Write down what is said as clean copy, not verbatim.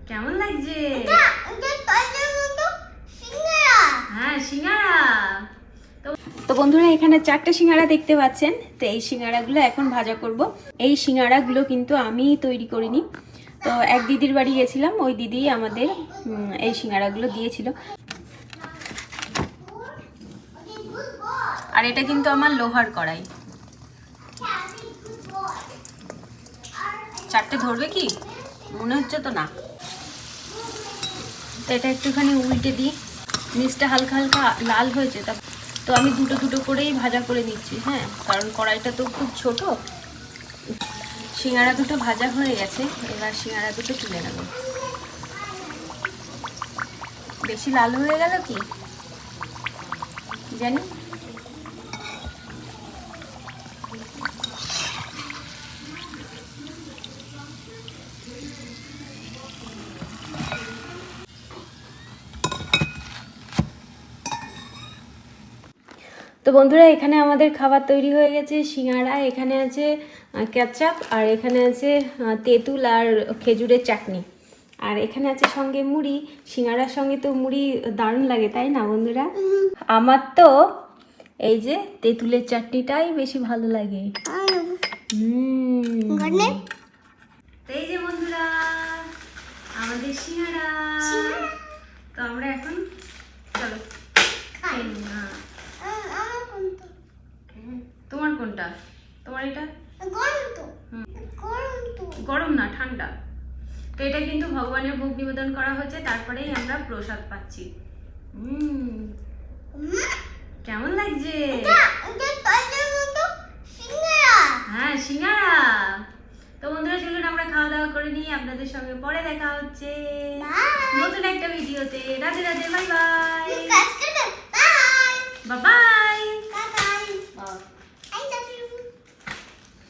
কেমন লাগছে? হ্যাঁ, সিঙ্গারা। তো বন্ধুরা, এখানে 4টে সিঙ্গারা দেখতে পাচ্ছেন। তো এই সিঙ্গারাগুলো এখন ভাজা করব। এই সিঙ্গারাগুলো কিন্তু আমি তৈরি করিনি। তো এক দিদির বাড়ি গেছিলাম, ওই দিদি আমাদের এই সিঙ্গারাগুলো দিয়েছিল। আর এটা কিন্তু আমার লোহার কড়াই। 4টে ধরবে কি মনে হচ্ছে তো না। তো এটা একটুখানি উল্টে দিই, নিচটা হালকা হালকা লাল হয়েছে। তো আমি দুটো দুটো করেই ভাজা করে নিচ্ছি। হ্যাঁ, কারণ কড়াইটা তো খুব ছোট। সিঙ্গারা দুটো ভাজা হয়ে গেছে, এবার সিঙ্গারা দুটো তুলে নেব। বেশি লাল হয়ে গেল কি জানি। তো বন্ধুরা, এখানে আমাদের খাবার তৈরি হয়ে গেছে। সিঙ্গারা, এখানে আছে কেচাপ, আর এখানে আছে তেঁতুল আর খেজুরের চাটনি, আর এখানে আছে সঙ্গে মুড়ি। সিঙ্গারার সঙ্গে তো মুড়ি দারুণ লাগে, তাই না বন্ধুরা? আমার তো এই যে তেঁতুলের চাটনিটাই বেশি ভালো লাগে। এই যে বন্ধুরা, আমাদের সিঙ্গারা। তো আমরা এখন চলো খাই। তোমার কোনটা? তোমার এটা গরম না, ঠান্ডা। তো এটা কিন্তু ভগবানের ভোগ নিবেদন করা হচ্ছে, তারপরেই আমরা প্রসাদ পাচ্ছি। কেমন লাগছে? হ্যাঁ, সিঙ্গারা। তো বন্ধুরা, চলুন আমরা খাওয়া দাওয়া করে নিই। আপনাদের সঙ্গে পরে দেখা হচ্ছে নতুন একটা ভিডিওতে। Radhe Radhe, bye bye. বাবা।